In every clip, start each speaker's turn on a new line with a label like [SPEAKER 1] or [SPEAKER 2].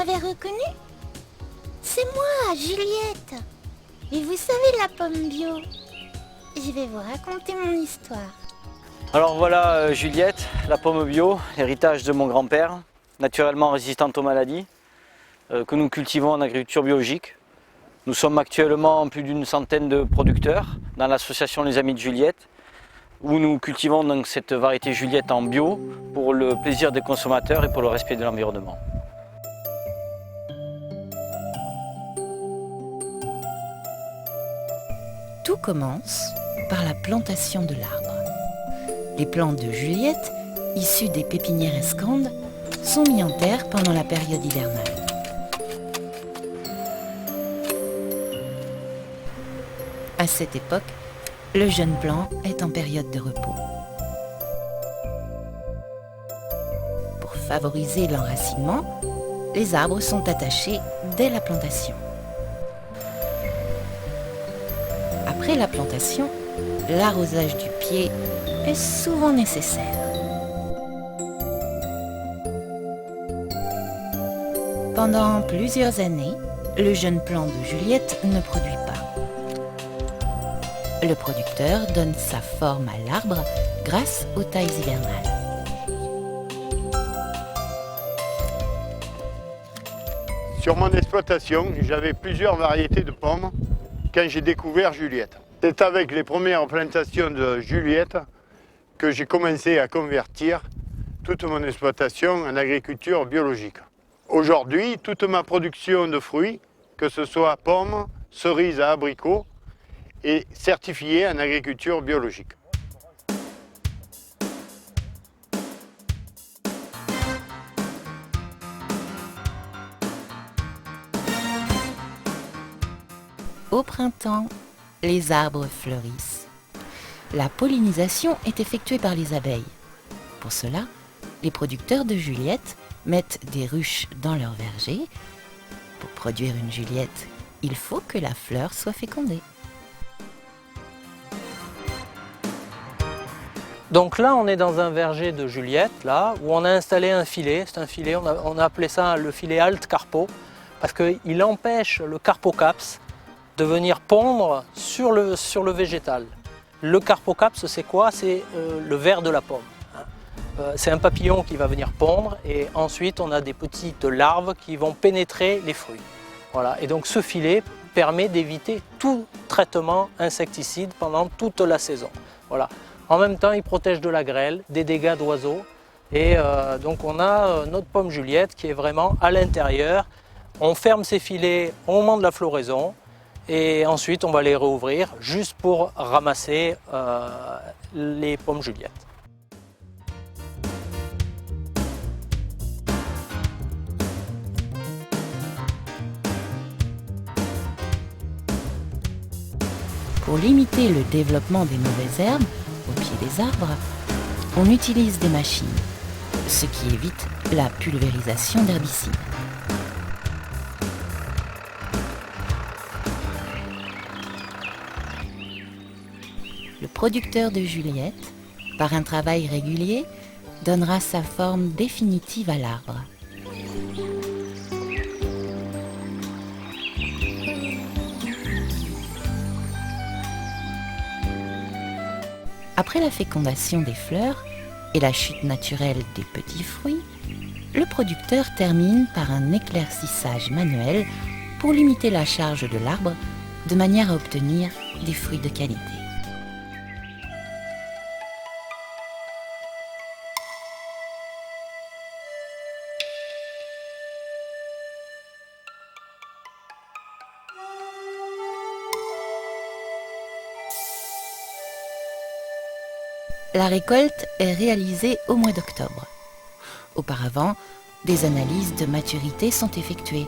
[SPEAKER 1] m'avez reconnu? C'est moi, Juliette. Et vous savez la pomme bio? Je vais vous raconter mon histoire.
[SPEAKER 2] Alors voilà Juliette, la pomme bio, l'héritage de mon grand-père, naturellement résistante aux maladies, que nous cultivons en agriculture biologique. Nous sommes actuellement plus d'une centaine de producteurs dans l'association Les Amis de Juliette, où nous cultivons donc cette variété Juliette en bio pour le plaisir des consommateurs et pour le respect de l'environnement.
[SPEAKER 3] Tout commence par la plantation de l'arbre. Les plants de Juliette, issus des pépinières escandes, sont mis en terre pendant la période hivernale. À cette époque, le jeune plant est en période de repos. Pour favoriser l'enracinement, les arbres sont attachés dès la plantation. Après la plantation, l'arrosage du pied est souvent nécessaire. Pendant plusieurs années, le jeune plant de Juliette ne produit pas. Le producteur donne sa forme à l'arbre grâce aux tailles hivernales.
[SPEAKER 4] Sur mon exploitation, j'avais plusieurs variétés de pommes quand j'ai découvert Juliette. C'est avec les premières plantations de Juliette que j'ai commencé à convertir toute mon exploitation en agriculture biologique. Aujourd'hui, toute ma production de fruits, que ce soit pommes, cerises à abricots, est certifiée en agriculture biologique.
[SPEAKER 3] Au printemps, les arbres fleurissent. La pollinisation est effectuée par les abeilles. Pour cela, les producteurs de Juliette mettent des ruches dans leur verger. Pour produire une Juliette, il faut que la fleur soit fécondée.
[SPEAKER 5] Donc là, on est dans un verger de Juliette, là, où on a installé un filet. C'est un filet, on a appelé ça le filet Alt Carpo, parce qu'il empêche le carpocaps de venir pondre sur le végétal. Le carpocaps, c'est quoi? C'est le ver de la pomme. C'est un papillon qui va venir pondre et ensuite on a des petites larves qui vont pénétrer les fruits. Voilà. Et donc ce filet permet d'éviter tout traitement insecticide pendant toute la saison. Voilà. En même temps, il protège de la grêle, des dégâts d'oiseaux et donc on a notre pomme Juliette qui est vraiment à l'intérieur. On ferme ces filets au moment de la floraison. Et ensuite, on va les rouvrir juste pour ramasser les pommes Juliette.
[SPEAKER 3] Pour limiter le développement des mauvaises herbes au pied des arbres, on utilise des machines, ce qui évite la pulvérisation d'herbicides. Le producteur de Juliette, par un travail régulier, donnera sa forme définitive à l'arbre. Après la fécondation des fleurs et la chute naturelle des petits fruits, le producteur termine par un éclaircissage manuel pour limiter la charge de l'arbre de manière à obtenir des fruits de qualité. La récolte est réalisée au mois d'octobre. Auparavant, des analyses de maturité sont effectuées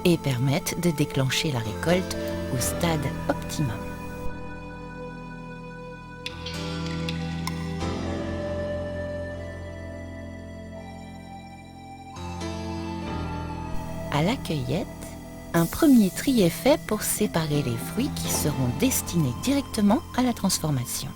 [SPEAKER 3] et permettent de déclencher la récolte au stade optimum. À la cueillette, un premier tri est fait pour séparer les fruits qui seront destinés directement à la transformation.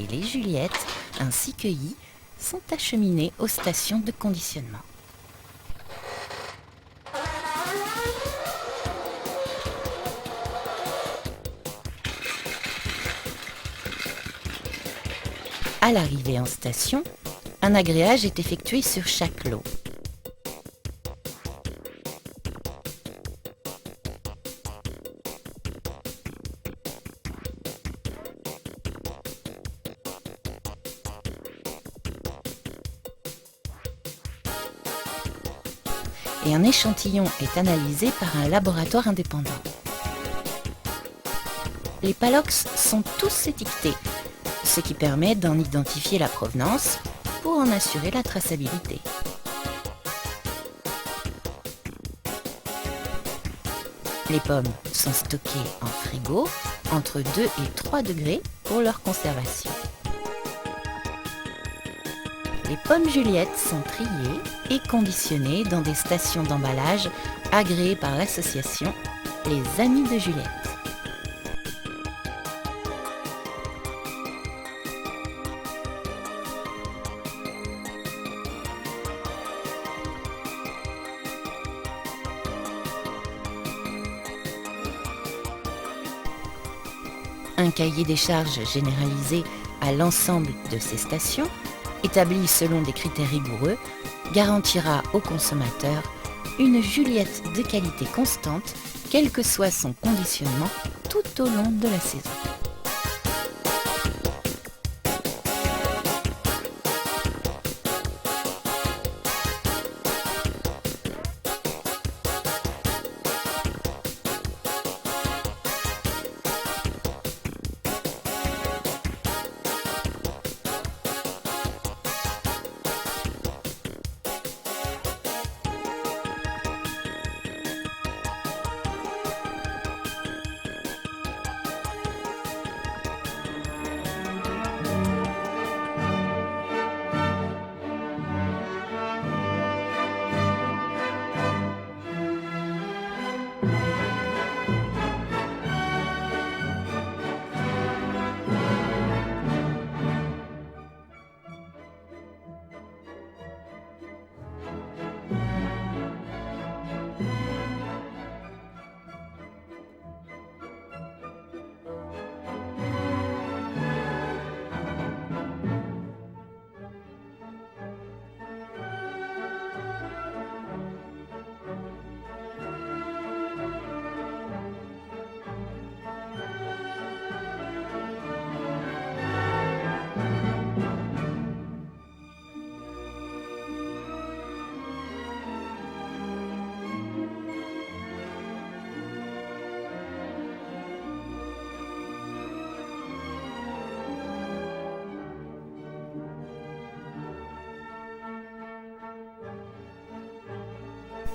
[SPEAKER 3] et les Juliettes, ainsi cueillies, sont acheminées aux stations de conditionnement. À l'arrivée en station, un agréage est effectué sur chaque lot. Et un échantillon est analysé par un laboratoire indépendant. Les palox sont tous étiquetés, ce qui permet d'en identifier la provenance pour en assurer la traçabilité. Les pommes sont stockées en frigo entre 2 et 3 degrés pour leur conservation. Les pommes Juliettes sont triées et conditionnées dans des stations d'emballage agréées par l'association Les Amis de Juliette. Un cahier des charges généralisé à l'ensemble de ces stations, établi selon des critères rigoureux, garantira au consommateur une Juliette de qualité constante, quel que soit son conditionnement tout au long de la saison.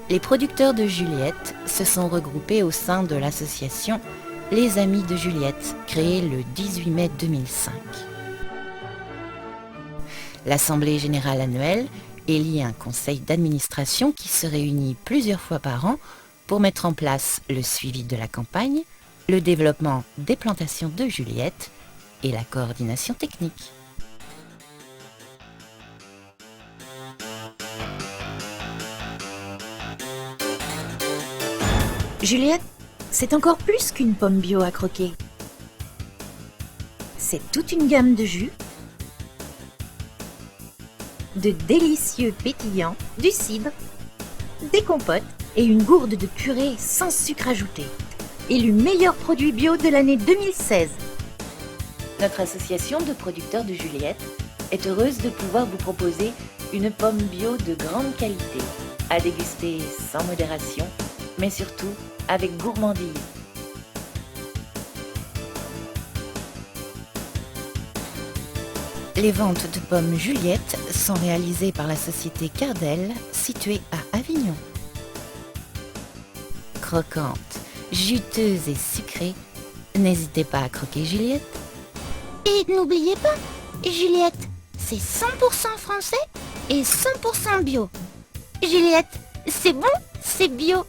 [SPEAKER 3] Les producteurs de Juliette se sont regroupés au sein de l'association Les Amis de Juliette, créée le 18 mai 2005. L'Assemblée générale annuelle élit un conseil d'administration qui se réunit plusieurs fois par an pour mettre en place le suivi de la campagne, le développement des plantations de Juliette et la coordination technique.
[SPEAKER 6] Juliette, c'est encore plus qu'une pomme bio à croquer. C'est toute une gamme de jus, de délicieux pétillants, du cidre, des compotes et une gourde de purée sans sucre ajouté. Élu meilleur produit bio de l'année 2016.
[SPEAKER 3] Notre association de producteurs de Juliette est heureuse de pouvoir vous proposer une pomme bio de grande qualité, à déguster sans modération, mais surtout avec gourmandise. Les ventes de pommes Juliette sont réalisées par la société Cardel, située à Avignon. Croquantes, juteuses et sucrées, n'hésitez pas à croquer Juliette.
[SPEAKER 1] Et n'oubliez pas, Juliette, c'est 100% français et 100% bio. Juliette, c'est bon, c'est bio.